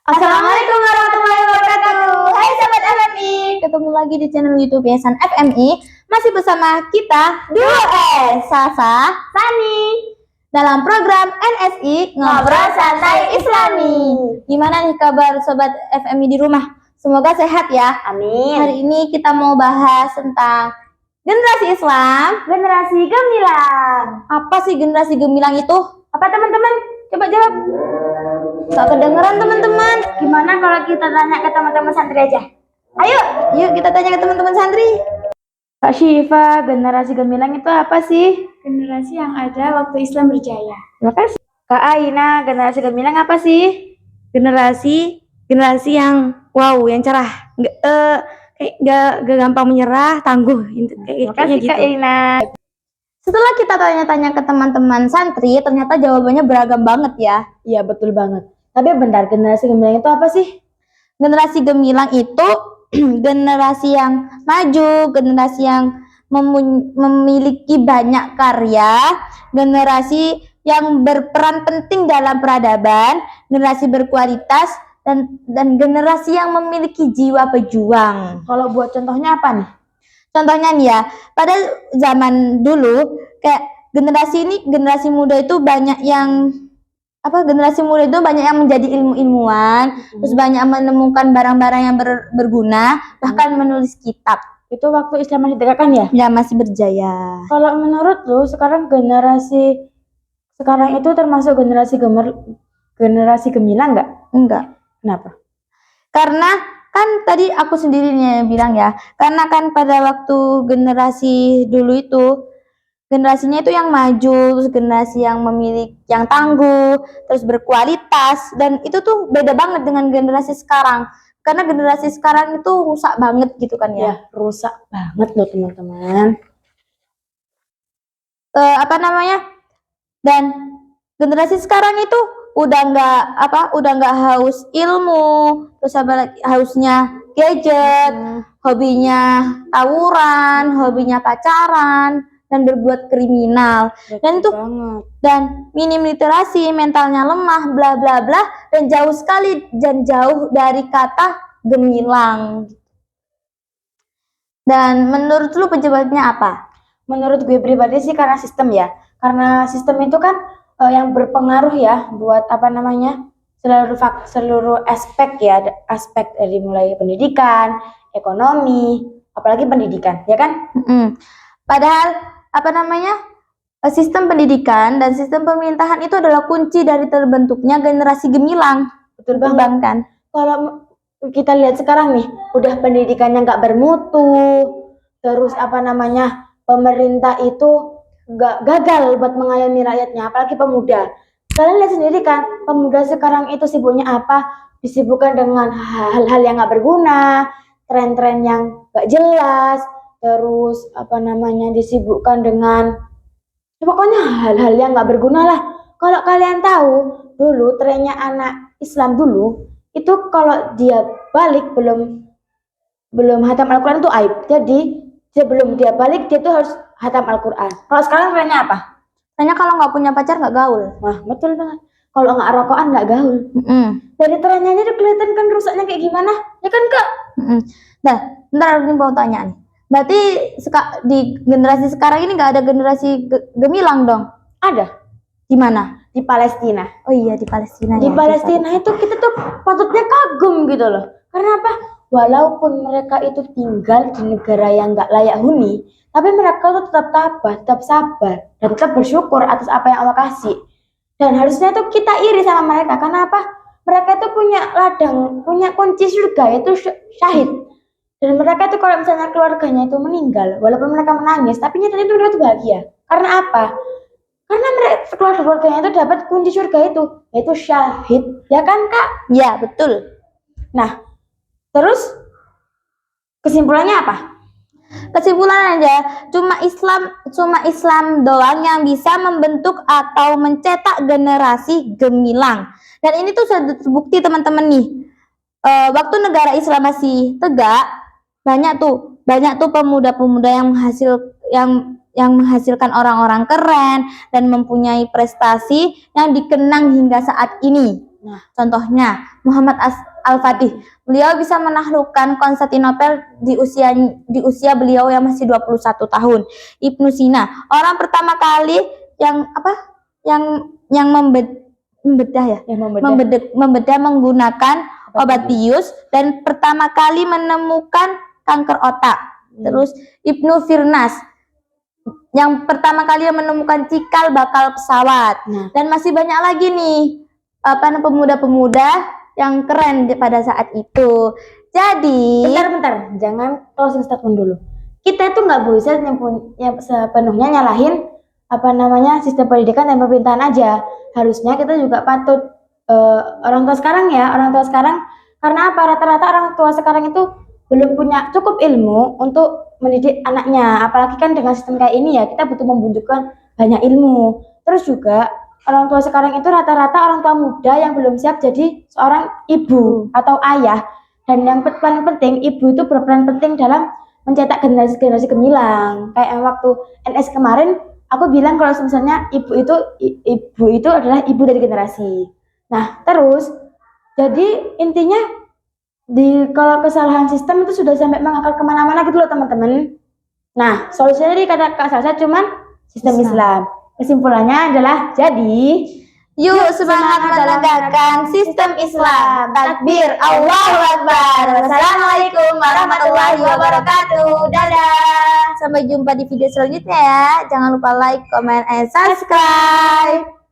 Assalamualaikum warahmatullahi wabarakatuh. Hai sahabat FMI, ketemu lagi di channel YouTube Yayasan FMI. Masih bersama kita Sasa, Sani, dalam program NSI Ngobrol Santai Islami. Gimana nih kabar sobat FMI di rumah? Semoga sehat ya. Amin. Hari ini kita mau bahas tentang generasi Islam, generasi gemilang. Apa sih generasi gemilang itu? Apa teman-teman? Coba jawab. Gak kedengeran teman-teman. Gimana kalau kita tanya ke teman-teman santri aja? Ayo, yuk kita tanya ke teman-teman santri. Kak Syifa, generasi gemilang itu apa sih? Generasi yang ada waktu Islam berjaya. Terima kasih. Kak Aina, generasi gemilang apa sih? Generasi yang wow, yang cerah, nggak gampang menyerah, tangguh. Terima kasih gitu. Kak Aina. Setelah kita tanya-tanya ke teman-teman santri, ternyata jawabannya beragam banget ya. Iya, betul banget. Tapi bentar, generasi gemilang itu apa sih? Generasi gemilang itu generasi yang maju, generasi yang memiliki banyak karya, generasi yang berperan penting dalam peradaban, generasi berkualitas, dan generasi yang memiliki jiwa pejuang. Kalau buat contohnya apa nih? Contohnya nih ya, pada zaman dulu kayak generasi muda itu banyak yang menjadi ilmuwan, terus banyak menemukan barang-barang yang berguna, bahkan menulis kitab. Itu waktu Islam masih tegakkan ya? Ya, masih berjaya. Kalau menurut lu sekarang generasi sekarang itu termasuk generasi gemilang nggak? Enggak. Kenapa? Karena kan tadi aku sendiri nih bilang ya, karena kan pada waktu generasi dulu itu generasinya itu yang maju, terus generasi yang memiliki, yang tangguh, terus berkualitas, dan itu tuh beda banget dengan generasi sekarang. Karena generasi sekarang itu rusak banget gitu kan ya. Rusak banget loh teman-teman. Dan generasi sekarang itu udah nggak haus ilmu, terus hausnya gadget, hobinya tawuran, hobinya pacaran, dan berbuat kriminal. Dan itu dan minim literasi, mentalnya lemah, bla bla bla, dan jauh dari kata gemilang. Dan menurut lu penyebabnya apa? Menurut gue pribadi sih karena sistem ya. Karena sistem itu kan yang berpengaruh ya buat seluruh aspek ya, aspek dari mulai pendidikan, ekonomi, apalagi pendidikan, ya kan? Padahal sistem pendidikan dan sistem pemerintahan itu adalah kunci dari terbentuknya generasi gemilang. Betul banget kan? Kalau kita lihat sekarang nih, udah pendidikannya nggak bermutu, terus pemerintah itu gagal buat mengayomi rakyatnya, apalagi pemuda. Kalian lihat sendiri kan, pemuda sekarang itu sibuknya apa? Disibukkan dengan hal-hal yang nggak berguna, tren-tren yang nggak jelas, terus disibukkan dengan pokoknya hal-hal yang nggak berguna lah. Kalau kalian tahu, dulu trennya anak Islam dulu itu kalau dia balik belum hatam Al-Quran itu aib. Jadi sebelum dia balik dia tuh harus hatam Al-Quran. Kalau sekarang trennya apa? Trennya kalau nggak punya pacar nggak gaul. Wah, betul banget. Kalau nggak rokokan nggak gaul. Dari trennya aja udah kelihatan kan rusaknya kayak gimana, ya kan Kak? Nah, bentar aku mau tanya nih. Berarti di generasi sekarang ini nggak ada generasi gemilang dong? Ada. Di mana? Di Palestina. Oh iya, di Palestina. Di Palestina itu kita tuh patutnya kagum gitu loh. Karena apa? Walaupun mereka itu tinggal di negara yang nggak layak huni, tapi mereka tuh tetap tabah, tetap sabar, dan tetap bersyukur atas apa yang Allah kasih. Dan harusnya tuh kita iri sama mereka. Karena apa? Mereka tuh punya ladang, punya kunci surga, yaitu syahid. Dan mereka tuh kalau misalnya keluarganya itu meninggal, walaupun mereka menangis, tapi nyatanya itu mereka bahagia. Karena apa? Karena mereka keluarganya itu dapat kunci surga itu, yaitu syahid. Ya kan Kak? Ya, betul. Nah, terus kesimpulannya apa? Kesimpulan aja, cuma Islam doang yang bisa membentuk atau mencetak generasi gemilang. Dan ini tuh sudah terbukti teman-teman nih. Waktu negara Islam masih tegak, banyak tuh pemuda-pemuda yang menghasilkan orang-orang keren dan mempunyai prestasi yang dikenang hingga saat ini. Nah. Contohnya Muhammad Al-Fatih. Beliau bisa menaklukkan Konstantinopel di usia beliau yang masih 21 tahun. Ibnu Sina, orang pertama kali yang membedah ya, membedah menggunakan obat bius dan pertama kali menemukan kanker otak. Terus Ibnu Firnas yang pertama kali menemukan cikal bakal pesawat. Dan masih banyak lagi nih pemuda-pemuda yang keren pada saat itu. Jadi bentar, jangan closing statement dulu. Kita itu nggak bisa sepenuhnya nyalahin sistem pendidikan dan pemerintahan aja. Harusnya kita juga patut orang tua sekarang, karena apa? Rata-rata orang tua sekarang itu belum punya cukup ilmu untuk mendidik anaknya. Apalagi kan dengan sistem kayak ini ya, kita butuh membutuhkan banyak ilmu. Terus juga orang tua sekarang itu rata-rata orang tua muda yang belum siap jadi seorang ibu atau ayah. Dan yang paling penting, ibu itu berperan penting dalam mencetak generasi gemilang. Kayak waktu NS kemarin, aku bilang kalau misalnya ibu itu adalah ibu dari generasi. Nah, terus jadi intinya kalau kesalahan sistem itu sudah sampai mengakar kemana-mana gitu loh teman-teman. Nah, solusinya dari kata Kak Salsa cuman sistem Islam. Kesimpulannya adalah yuk semangat menegakkan sistem Islam. Takbir, Allahu Akbar. Wassalamualaikum warahmatullahi wabarakatuh. Dadah. Sampai jumpa di video selanjutnya ya. Jangan lupa like, comment, and subscribe.